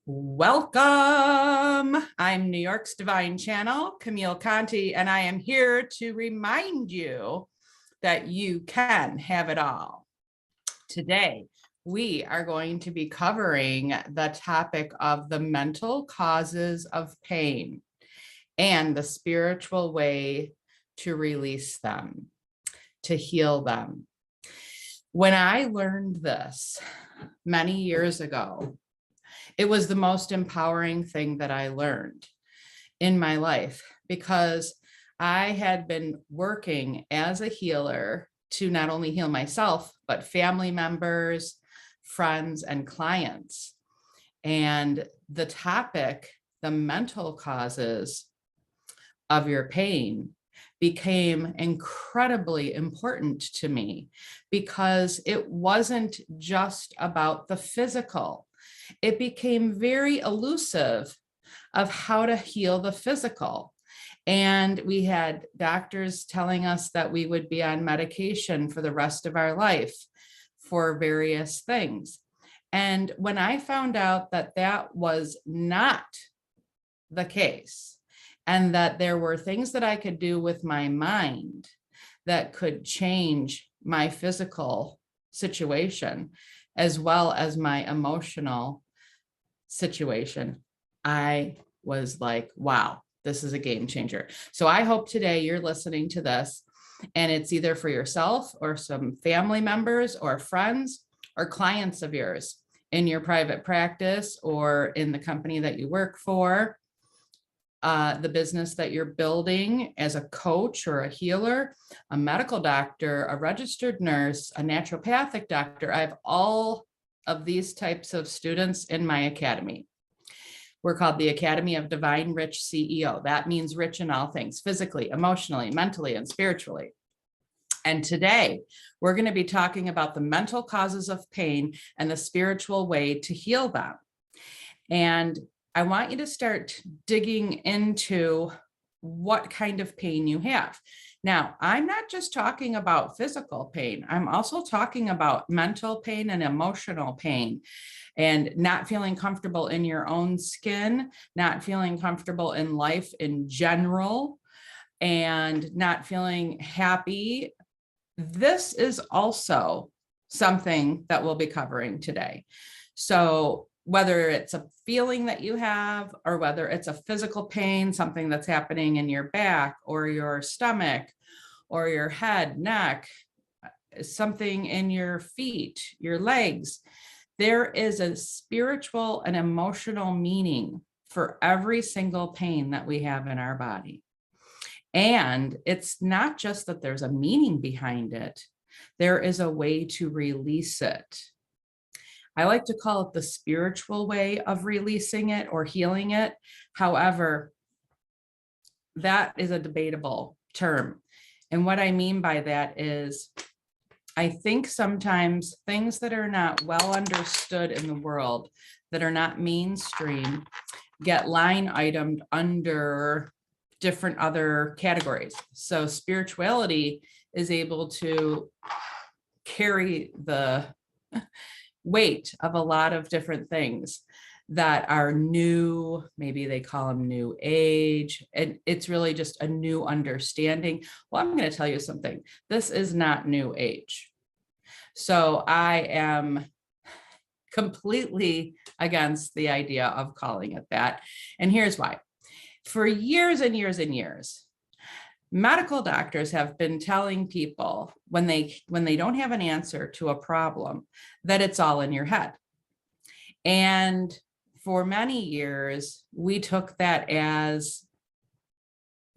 Welcome. I'm New York's Divine Channel, Camille Conti, and I am here to remind you that you can have it all. Today, we are going to be covering the topic of the mental causes of pain and the spiritual way to release them, to heal them. When I learned this many years ago, it was the most empowering thing that I learned in my life because I had been working as a healer to not only heal myself, but family members, friends, and clients. And the topic, the mental causes of your pain, became incredibly important to me because it wasn't just about the physical. It became very elusive of how to heal the physical. And we had doctors telling us that we would be on medication for the rest of our life for various things. And when I found out that that was not the case, and that there were things that I could do with my mind that could change my physical situation, as well as my emotional situation, I was like, wow, this is a game changer. So I hope today you're listening to this and it's either for yourself or some family members or friends or clients of yours in your private practice or in the company that you work for, the business that you're building as a coach or a healer, a medical doctor, a registered nurse, a naturopathic doctor. I have all of these types of students in my academy. We're called the Academy of Divine Rich CEO. That means rich in all things, physically, emotionally, mentally, and spiritually. And today, we're going to be talking about the mental causes of pain and the spiritual way to heal them. And I want you to start digging into what kind of pain you have. Now, I'm not just talking about physical pain. I'm also talking about mental pain and emotional pain and not feeling comfortable in your own skin, not feeling comfortable in life in general, and not feeling happy. This is also something that we'll be covering today. So whether it's a feeling that you have or whether it's a physical pain, something that's happening in your back or your stomach or your head, neck, something in your feet, your legs, there is a spiritual and emotional meaning for every single pain that we have in our body. And it's not just that there's a meaning behind it, there is a way to release it. I like to call it the spiritual way of releasing it or healing it. However, that is a debatable term. And what I mean by that is, I think sometimes things that are not well understood in the world, that are not mainstream, get line itemed under different other categories. So spirituality is able to carry the weight of a lot of different things that are new. Maybe they call them new age. And it's really just a new understanding. Well, I'm going to tell you something. This is not new age. So I am completely against the idea of calling it that. And here's why. For years and years and years, medical doctors have been telling people when they don't have an answer to a problem, that it's all in your head. And for many years, we took that as,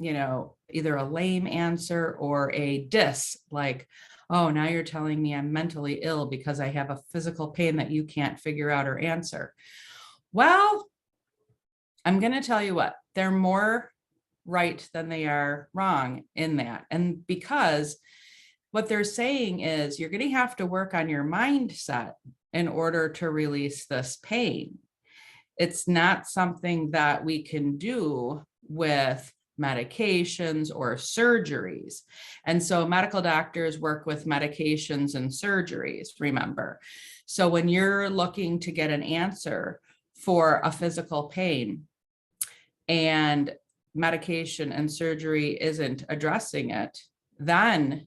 either a lame answer or a diss, like, oh, now you're telling me I'm mentally ill because I have a physical pain that you can't figure out or answer. Well, I'm going to tell you what, they're more right than they are wrong in that. And because what they're saying is you're going to have to work on your mindset in order to release this pain. It's not something that we can do with medications or surgeries. And so medical doctors work with medications and surgeries, remember. So when you're looking to get an answer for a physical pain and medication and surgery isn't addressing it, then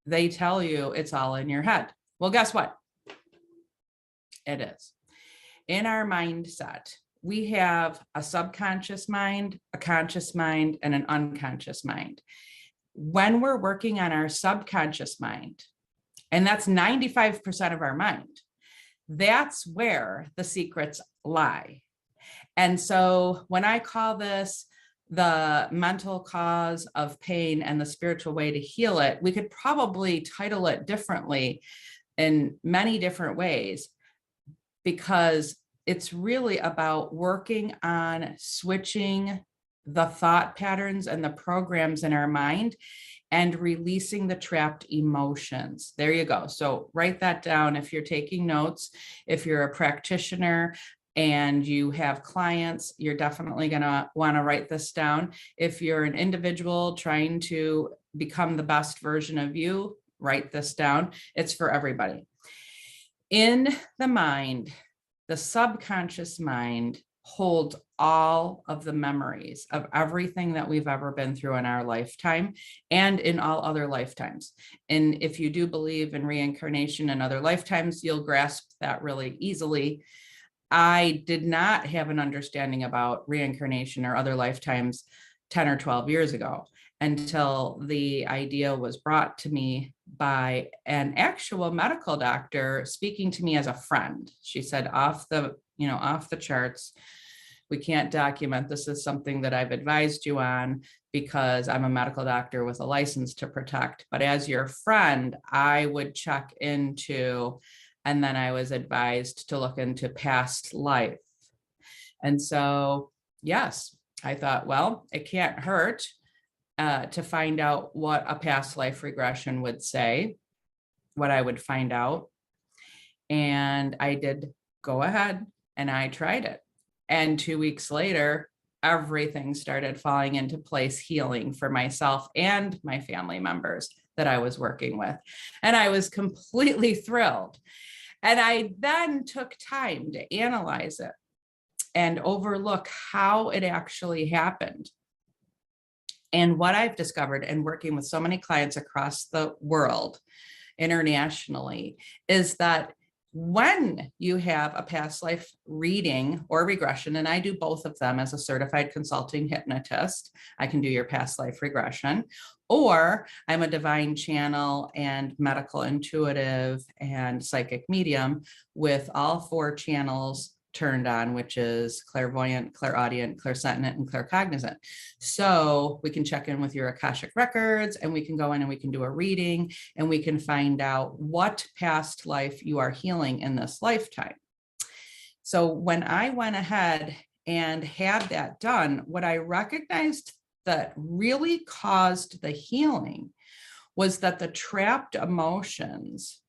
they tell you it's all in your head. Well, guess what? It is. In our mindset, we have a subconscious mind, a conscious mind, and an unconscious mind. When we're working on our subconscious mind, and that's 95% of our mind, that's where the secrets lie. And so when I call this the mental cause of pain and the spiritual way to heal it, we could probably title it differently in many different ways, because it's really about working on switching the thought patterns and the programs in our mind and releasing the trapped emotions. There you go. So write that down if you're taking notes. If you're a practitioner and you have clients, you're definitely going to want to write this down. If you're an individual trying to become the best version of you, write this down. It's for everybody. In the mind, the subconscious mind holds all of the memories of everything that we've ever been through in our lifetime and in all other lifetimes. And if you do believe in reincarnation and other lifetimes, you'll grasp that really easily. I did not have an understanding about reincarnation or other lifetimes 10 or 12 years ago, until the idea was brought to me by an actual medical doctor speaking to me as a friend. She said, off the charts, we can't document. This is something that I've advised you on because I'm a medical doctor with a license to protect. But as your friend, I would check into, and then I was advised to look into past life. And so, yes, I thought, well, it can't hurt to find out what a past life regression would say, what I would find out. And I did go ahead and I tried it. And 2 weeks later, everything started falling into place, healing for myself and my family members that I was working with. And I was completely thrilled. And I then took time to analyze it and overlook how it actually happened. And what I've discovered in working with so many clients across the world, internationally, is that when you have a past life reading or regression, and I do both of them as a certified consulting hypnotist, I can do your past life regression, or I'm a divine channel and medical intuitive and psychic medium with all 4 channels turned on, which is clairvoyant, clairaudient, clairsentient, and claircognizant. So we can check in with your Akashic records, and we can go in and we can do a reading, and we can find out what past life you are healing in this lifetime. So when I went ahead and had that done, what I recognized that really caused the healing was that the trapped emotions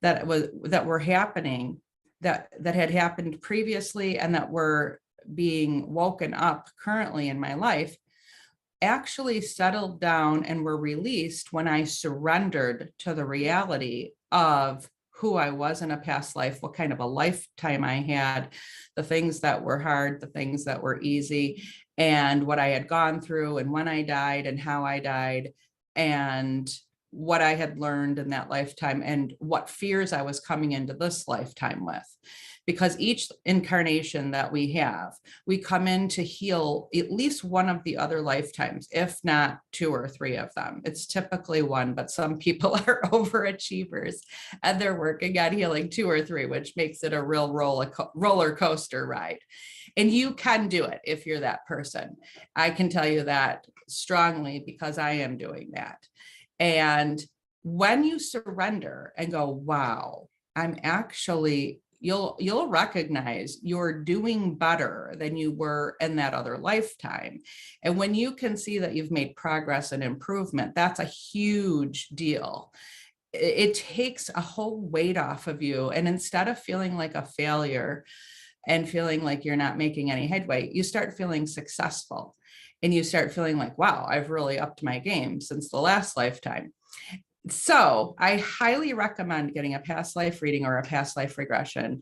that were happening, that had happened previously and that were being woken up currently in my life, actually settled down and were released when I surrendered to the reality of who I was in a past life, what kind of a lifetime I had, the things that were hard, the things that were easy, and what I had gone through, and when I died and how I died, and what I had learned in that lifetime, and what fears I was coming into this lifetime with. Because each incarnation that we have, we come in to heal at least one of the other lifetimes, if not 2 or 3 of them. It's typically 1, but some people are overachievers and they're working on healing 2 or 3, which makes it a real roller coaster ride. And you can do it if you're that person. I can tell you that strongly because I am doing that. And when you surrender and go, wow, I'm actually, you'll recognize you're doing better than you were in that other lifetime. And when you can see that you've made progress and improvement, that's a huge deal. It takes a whole weight off of you. And instead of feeling like a failure and feeling like you're not making any headway, you start feeling successful. And you start feeling like, wow, I've really upped my game since the last lifetime. So I highly recommend getting a past life reading or a past life regression.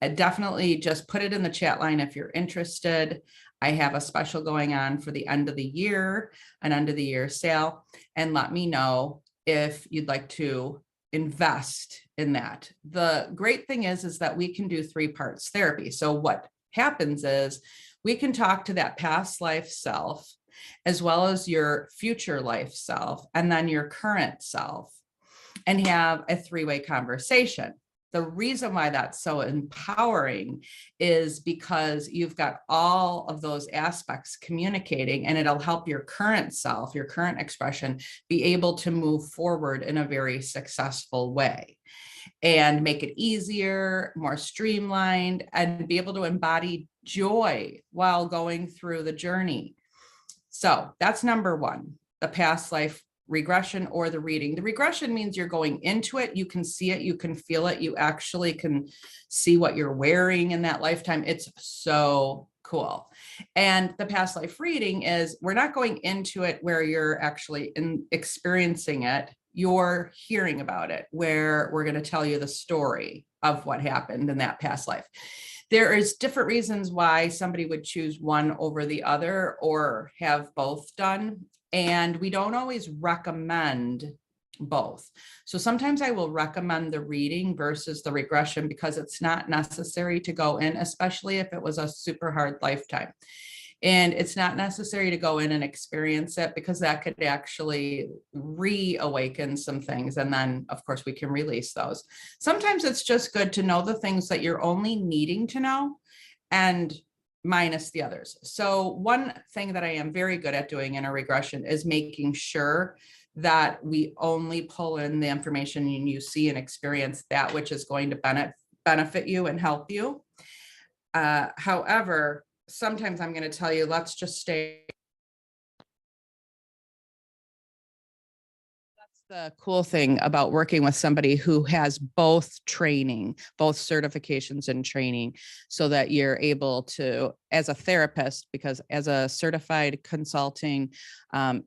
definitely just put it in the chat line if you're interested. I have a special going on for the end of the year, an end of the year sale, and let me know if you'd like to invest in that. The great thing is that we can do 3 parts therapy. So what happens is we can talk to that past life self, as well as your future life self, and then your current self, and have a 3-way conversation. The reason why that's so empowering is because you've got all of those aspects communicating, and it'll help your current self, your current expression, be able to move forward in a very successful way and make it easier, more streamlined, and be able to embody joy while going through the journey. So that's number 1, the past life regression or the reading. The regression means you're going into it, you can see it, you can feel it, you actually can see what you're wearing in that lifetime. It's so cool. And the past life reading is we're not going into it where you're actually experiencing it, you're hearing about it, where we're going to tell you the story of what happened in that past life. There is different reasons why somebody would choose one over the other or have both done. And we don't always recommend both. So sometimes I will recommend the reading versus the regression because it's not necessary to go in, especially if it was a super hard lifetime. And it's not necessary to go in and experience it because that could actually reawaken some things. And then, of course, we can release those. Sometimes it's just good to know the things that you're only needing to know and minus the others. So one thing that I am very good at doing in a regression is making sure that we only pull in the information and you see and experience that which is going to benefit you and help you. However, sometimes I'm going to tell you, let's just stay. That's the cool thing about working with somebody who has both training, both certifications and training, so that you're able to, as a therapist, because as a certified consulting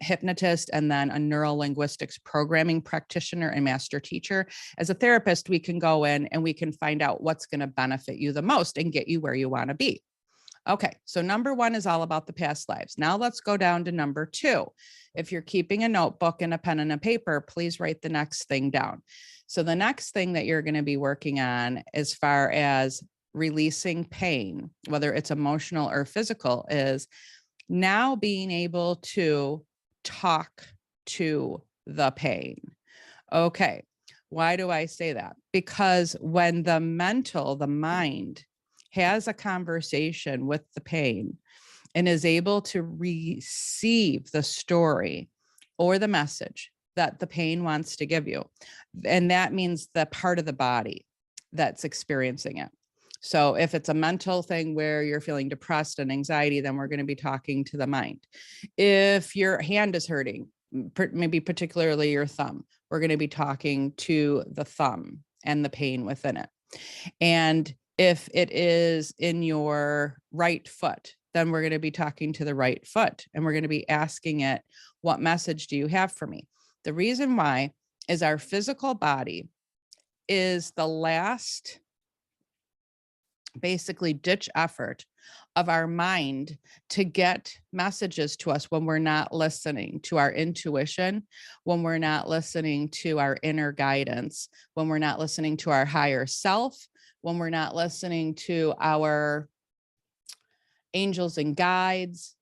hypnotist and then a neurolinguistics programming practitioner and master teacher, as a therapist, we can go in and we can find out what's going to benefit you the most and get you where you want to be. Okay, so number 1 is all about the past lives. Now let's go down to number 2. If you're keeping a notebook and a pen and a paper, please write the next thing down. So the next thing that you're going to be working on as far as releasing pain, whether it's emotional or physical, is now being able to talk to the pain. Okay, why do I say that? Because when the mind, has a conversation with the pain and is able to receive the story or the message that the pain wants to give you. And that means the part of the body that's experiencing it. So if it's a mental thing where you're feeling depressed and anxiety, then we're going to be talking to the mind. If your hand is hurting, maybe particularly your thumb, we're going to be talking to the thumb and the pain within it. And if it is in your right foot, then we're going to be talking to the right foot and we're going to be asking it, what message do you have for me? The reason why is our physical body is the last basically ditch effort of our mind to get messages to us when we're not listening to our intuition, when we're not listening to our inner guidance, when we're not listening to our higher self, when we're not listening to our angels and guides,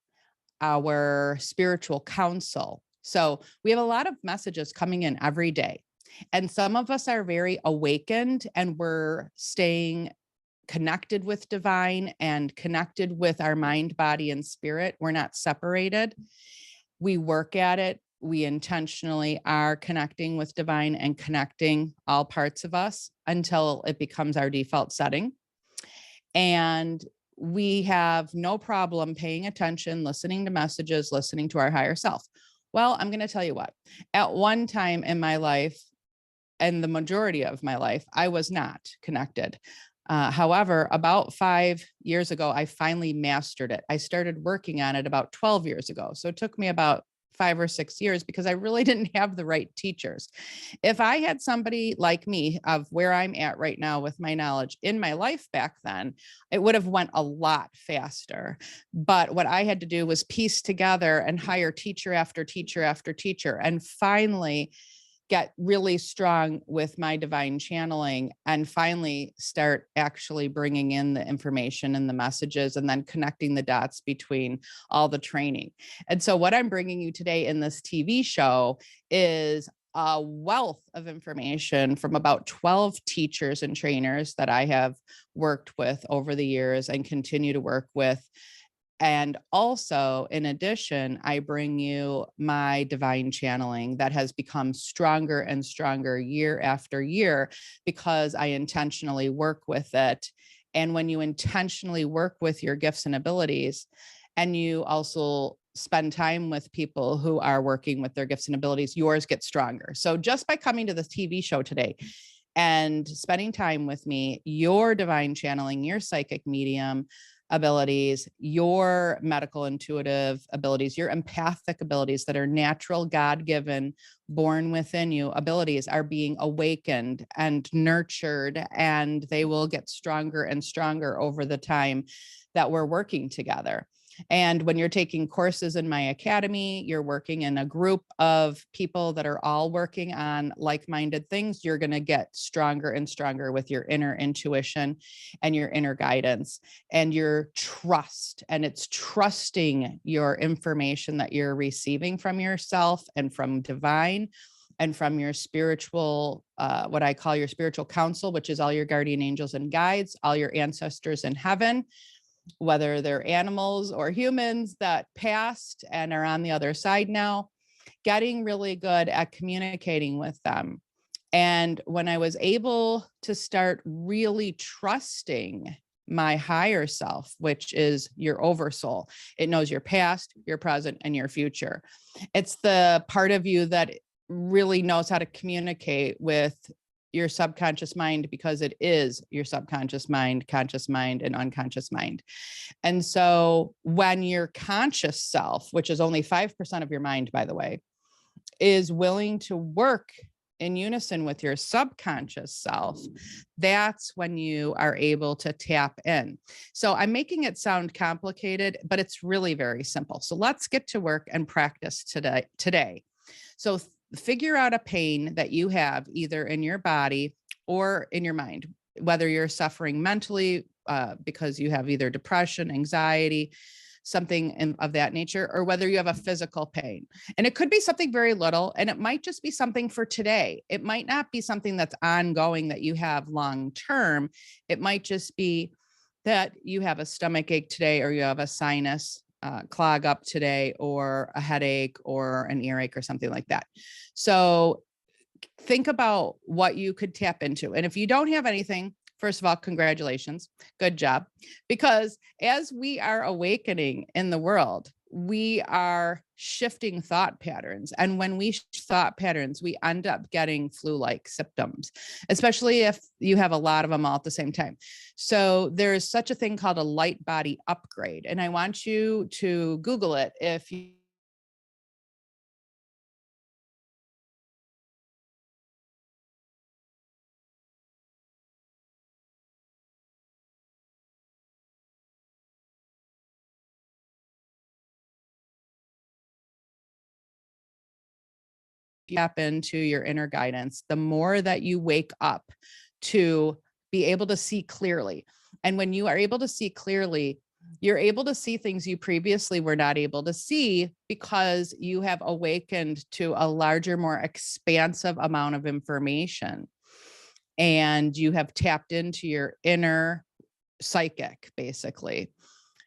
our spiritual counsel. So we have a lot of messages coming in every day. And some of us are very awakened and we're staying connected with divine and connected with our mind, body, and spirit. We're not separated. We work at it. We intentionally are connecting with divine and connecting all parts of us until it becomes our default setting. And we have no problem paying attention, listening to messages, listening to our higher self. Well, I'm going to tell you what, at one time in my life, and the majority of my life, I was not connected. However, about 5 years ago, I finally mastered it. I started working on it about 12 years ago. So it took me about 5 or 6 years because I really didn't have the right teachers. If I had somebody like me of where I'm at right now with my knowledge in my life back then, it would have went a lot faster. But what I had to do was piece together and hire teacher after teacher after teacher, and finally get really strong with my divine channeling, and finally start actually bringing in the information and the messages, and then connecting the dots between all the training. And so what I'm bringing you today in this TV show is a wealth of information from about 12 teachers and trainers that I have worked with over the years and continue to work with. And also, in addition, I bring you my divine channeling that has become stronger and stronger year after year because I intentionally work with it. And when you intentionally work with your gifts and abilities, and you also spend time with people who are working with their gifts and abilities, yours get stronger. So just by coming to this TV show today and spending time with me, your divine channeling, your psychic medium abilities, your medical intuitive abilities, your empathic abilities that are natural, God-given, born within you abilities are being awakened and nurtured, and they will get stronger and stronger over the time that we're working together. And when you're taking courses in my academy, you're working in a group of people that are all working on like-minded things, you're going to get stronger and stronger with your inner intuition and your inner guidance and your trust. And it's trusting your information that you're receiving from yourself and from divine and from your spiritual, what I call your spiritual council, which is all your guardian angels and guides, all your ancestors in heaven, whether they're animals or humans that passed and are on the other side now, getting really good at communicating with them. And when I was able to start really trusting my higher self, which is your oversoul, it knows your past, your present, and your future. It's the part of you that really knows how to communicate with your subconscious mind, because it is your subconscious mind, conscious mind, and unconscious mind. And so when your conscious self, which is only 5% of your mind, by the way, is willing to work in unison with your subconscious self, that's when you are able to tap in. So I'm making it sound complicated, but it's really very simple. So let's get to work and practice today. So figure out a pain that you have either in your body or in your mind, whether you're suffering mentally because you have either depression, anxiety, something of that nature, or whether you have a physical pain. And it could be something very little, and it might just be something for today. It might not be something that's ongoing that you have long term. It might just be that you have a stomach ache today, or you have a sinus clog up today, or a headache, or an earache, or something like that. So think about what you could tap into. And if you don't have anything, first of all, congratulations, good job. Because as we are awakening in the world, we are shifting thought patterns. And when we shift thought patterns, we end up getting flu-like symptoms, especially if you have a lot of them all at the same time. So there's such a thing called a light body upgrade. And I want you to Google it if you tap into your inner guidance, the more that you wake up to be able to see clearly. And when you are able to see clearly, you're able to see things you previously were not able to see because you have awakened to a larger, more expansive amount of information. And you have tapped into your inner psychic, basically.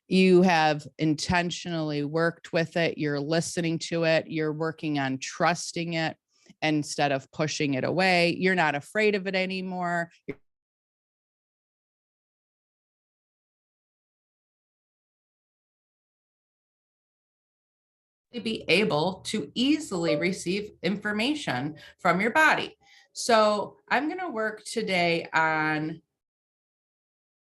You have intentionally worked with it. You're listening to it. You're working on trusting it instead of pushing it away. You're not afraid of it anymore. Be able to easily receive information from your body. So I'm going to work today on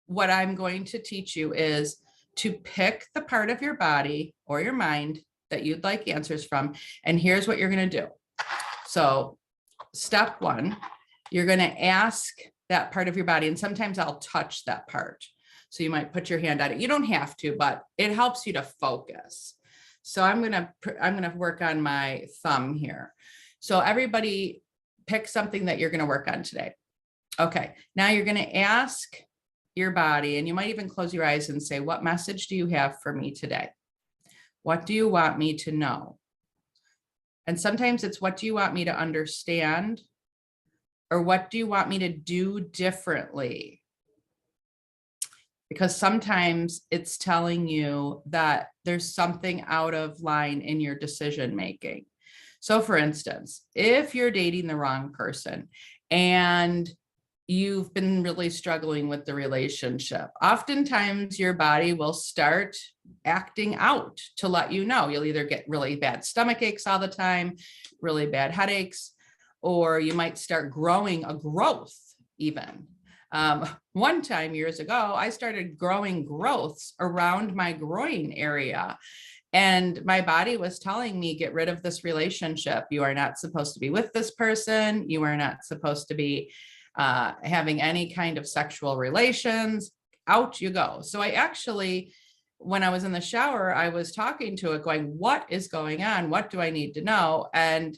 what I'm going to teach you is to pick the part of your body or your mind that you'd like answers from. And here's what you're going to do. So step one, you're going to ask that part of your body. And sometimes I'll touch that part. So you might put your hand on it. You don't have to, but it helps you to focus. So I'm going to work on my thumb here. So everybody pick something that you're going to work on today. Okay. Now you're going to ask your body, and you might even close your eyes and say, what message do you have for me today? What do you want me to know? And sometimes it's, what do you want me to understand? Or what do you want me to do differently? Because sometimes it's telling you that there's something out of line in your decision making. So for instance, if you're dating the wrong person and you've been really struggling with the relationship, oftentimes your body will start acting out to let you know. You'll either get really bad stomach aches all the time, really bad headaches, or you might start growing a growth even. One time years ago, I started growing growths around my groin area. And my body was telling me, get rid of this relationship. You are not supposed to be with this person. You are not supposed to be having any kind of sexual relations. Out you go. So I actually, when I was in the shower, I was talking to it going, what is going on? What do I need to know? And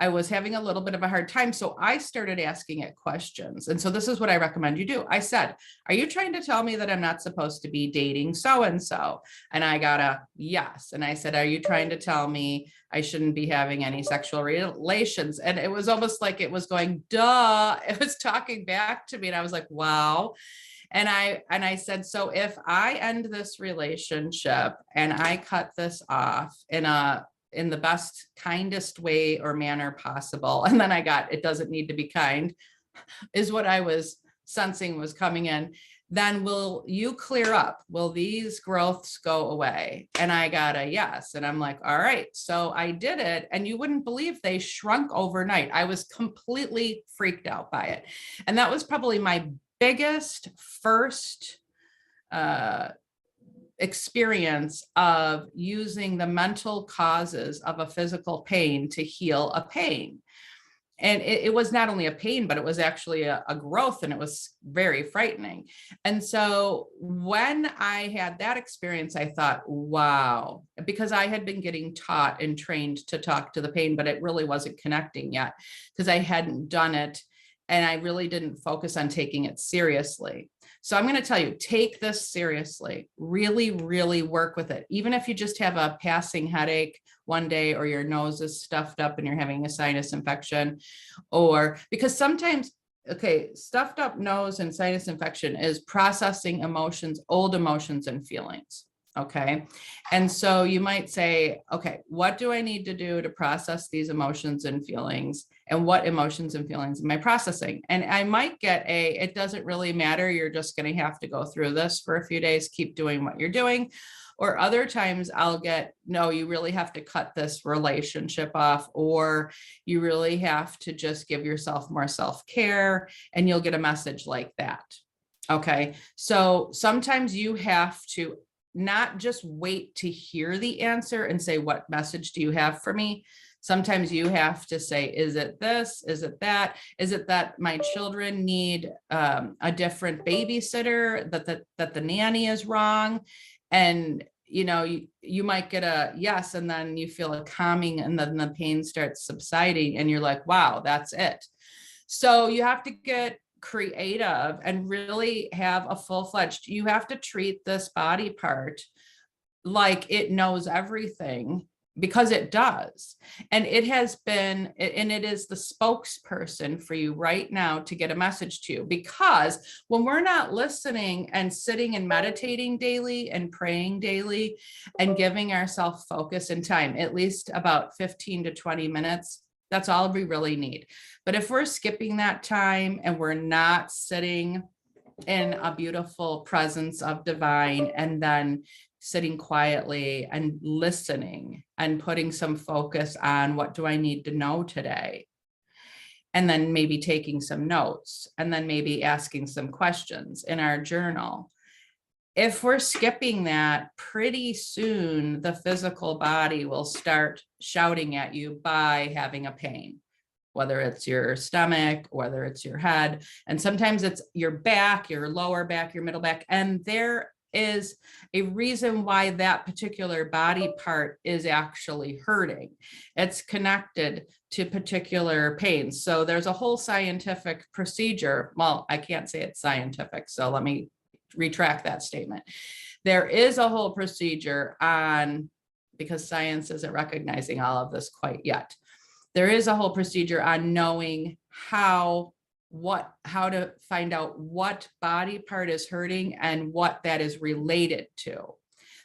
I was having a little bit of a hard time. So I started asking it questions. And so this is what I recommend you do. I said, are you trying to tell me that I'm not supposed to be dating so-and-so? And I got a yes. And I said, are you trying to tell me I shouldn't be having any sexual relations? And it was almost like it was going, duh. It was talking back to me. And I was like, wow. And I said, so if I end this relationship and I cut this off in the best, kindest way or manner possible, and then I got, it doesn't need to be kind, is what I was sensing was coming in, then will you clear up? Will these growths go away? And I got a yes. And I'm like, all right. So I did it. And you wouldn't believe they shrunk overnight. I was completely freaked out by it. And that was probably my biggest first experience of using the mental causes of a physical pain to heal a pain. And it was not only a pain, but it was actually a growth, and it was very frightening. And so when I had that experience, I thought, wow, because I had been getting taught and trained to talk to the pain, but it really wasn't connecting yet because I hadn't done it. And I really didn't focus on taking it seriously. So I'm going to tell you, take this seriously, really, really work with it. Even if you just have a passing headache one day, or your nose is stuffed up and you're having a sinus infection, or because sometimes, okay, stuffed up nose and sinus infection is processing emotions, old emotions and feelings. Okay. And so you might say, okay, what do I need to do to process these emotions and feelings? And what emotions and feelings am I processing? And I might get it doesn't really matter. You're just going to have to go through this for a few days, keep doing what you're doing. Or other times I'll get, no, you really have to cut this relationship off, or you really have to just give yourself more self-care, and you'll get a message like that. Okay. So sometimes you have to not just wait to hear the answer and say, what message do you have for me? Sometimes you have to say, is it this? Is it that? Is it that my children need a different babysitter, that the nanny is wrong? And you might get a yes, and then you feel a calming, and then the pain starts subsiding, and you're like, wow, that's it. So you have to get creative and really have a full-fledged, you have to treat this body part like it knows everything, because it does. And it has been, and it is the spokesperson for you right now to get a message to you. Because when we're not listening and sitting and meditating daily and praying daily and giving ourselves focus and time, at least about 15 to 20 minutes, that's all we really need. But if we're skipping that time and we're not sitting in a beautiful presence of divine, and then sitting quietly and listening and putting some focus on, what do I need to know today? And then maybe taking some notes, and then maybe asking some questions in our journal. If we're skipping that, pretty soon the physical body will start shouting at you by having a pain, whether it's your stomach, whether it's your head. And sometimes it's your back, your lower back, your middle back. And there is a reason why that particular body part is actually hurting. It's connected to particular pains. So there's a whole scientific procedure. Well, I can't say it's scientific, so let me retract that statement. There is a whole procedure on, because science isn't recognizing all of this quite yet. There is a whole procedure on knowing how to find out what body part is hurting and what that is related to.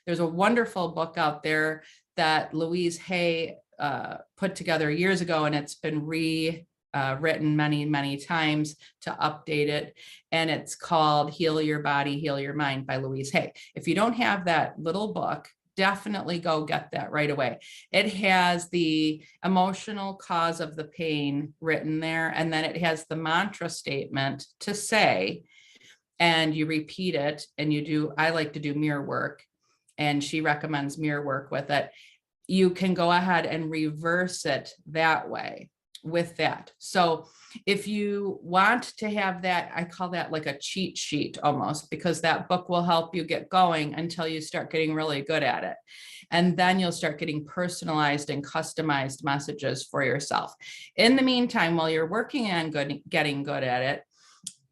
There's a wonderful book out there that Louise Hay put together years ago, and it's been written many times to update it. And it's called Heal Your Body, Heal Your Mind by Louise Hay. If you don't have that little book, definitely go get that right away. It has the emotional cause of the pain written there, and then it has the mantra statement to say, and you repeat it, and I like to do mirror work, and she recommends mirror work with it. You can go ahead and reverse it that way with that. So if you want to have that, I call that like a cheat sheet almost, because that book will help you get going until you start getting really good at it. And then you'll start getting personalized and customized messages for yourself. In the meantime, while you're working on getting good at it,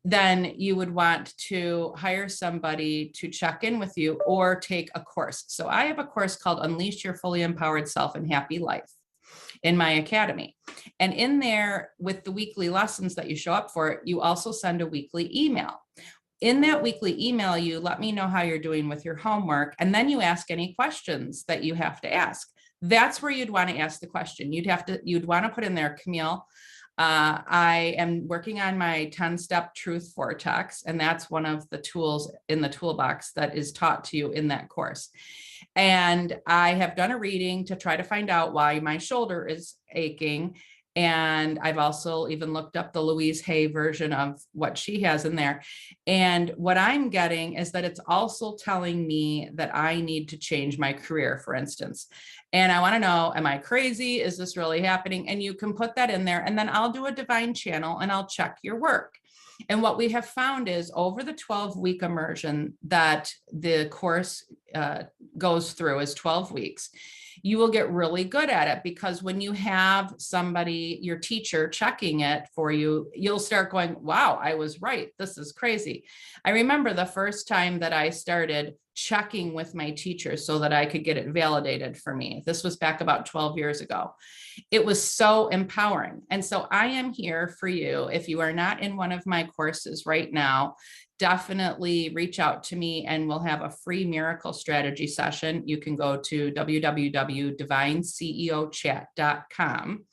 then you would want to hire somebody to check in with you or take a course. So I have a course called Unleash Your Fully Empowered Self and Happy Life in my academy. And in there, with the weekly lessons that you show up for, you also send a weekly email. In that weekly email, you let me know how you're doing with your homework, and then you ask any questions that you have to ask. That's where you'd want to ask the question. You'd want to put in there, Camille, I am working on my 10-step truth vortex, and that's one of the tools in the toolbox that is taught to you in that course. And I have done a reading to try to find out why my shoulder is aching. And I've also even looked up the Louise Hay version of what she has in there. And what I'm getting is that it's also telling me that I need to change my career, for instance. And I want to know, am I crazy? Is this really happening? And you can put that in there, and then I'll do a divine channel and I'll check your work. And what we have found is over the 12-week immersion that the course goes through is 12 weeks. You will get really good at it, because when you have somebody, your teacher, checking it for you, you'll start going, wow, I was right. This is crazy. I remember the first time that I started checking with my teacher so that I could get it validated for me. This was back about 12 years ago. It was so empowering. And so I am here for you. If you are not in one of my courses right now, definitely reach out to me and we'll have a free miracle strategy session. You can go to www.divineceochat.com.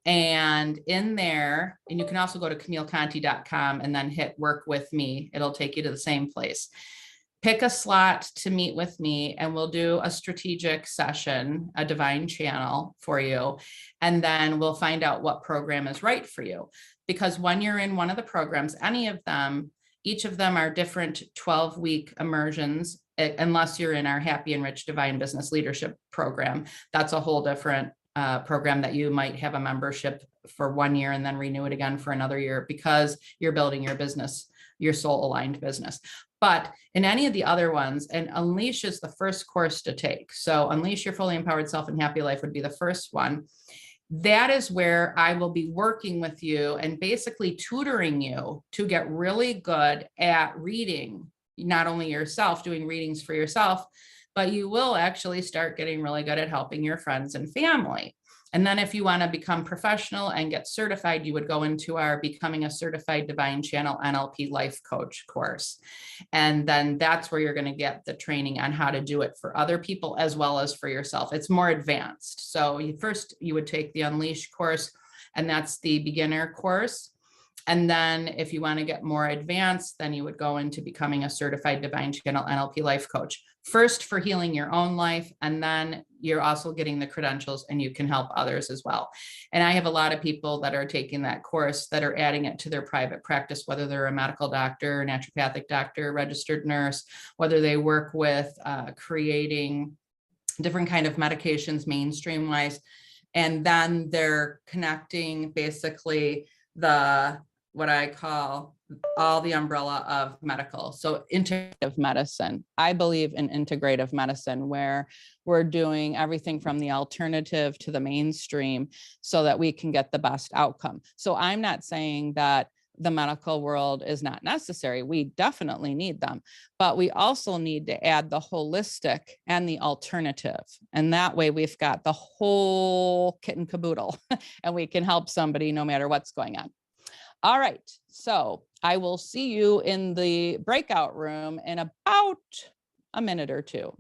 And in there, and you can also go to CamilleConti.com and then hit work with me. It'll take you to the same place. Pick a slot to meet with me and we'll do a strategic session, a divine channel for you. And then we'll find out what program is right for you. Because when you're in one of the programs, any of them, each of them are different 12-week immersions, unless you're in our Happy and Rich Divine Business Leadership program. That's a whole different program that you might have a membership for 1 year and then renew it again for another year, because you're building your business, your soul aligned business. But in any of the other ones, and Unleash is the first course to take. So Unleash Your Fully Empowered Self and Happy Life would be the first one. That is where I will be working with you and basically tutoring you to get really good at reading, not only yourself, doing readings for yourself, but you will actually start getting really good at helping your friends and family. And then if you want to become professional and get certified, you would go into our Becoming a Certified Divine Channel NLP Life Coach course. And then that's where you're going to get the training on how to do it for other people as well as for yourself. It's more advanced. So first you would take the Unleash course, and that's the beginner course. And then if you want to get more advanced, then you would go into becoming a certified Divine Channel NLP life coach. First for healing your own life, and then you're also getting the credentials and you can help others as well. And I have a lot of people that are taking that course that are adding it to their private practice, whether they're a medical doctor, naturopathic doctor, registered nurse, whether they work with creating different kind of medications mainstream wise. And then they're connecting basically what I call all the umbrella of medical. So Integrative medicine. I believe in integrative medicine where we're doing everything from the alternative to the mainstream so that we can get the best outcome. So I'm not saying that the medical world is not necessary. We definitely need them, but we also need to add the holistic and the alternative. And that way we've got the whole kit and caboodle and we can help somebody no matter what's going on. All right, so I will see you in the breakout room in about a minute or two.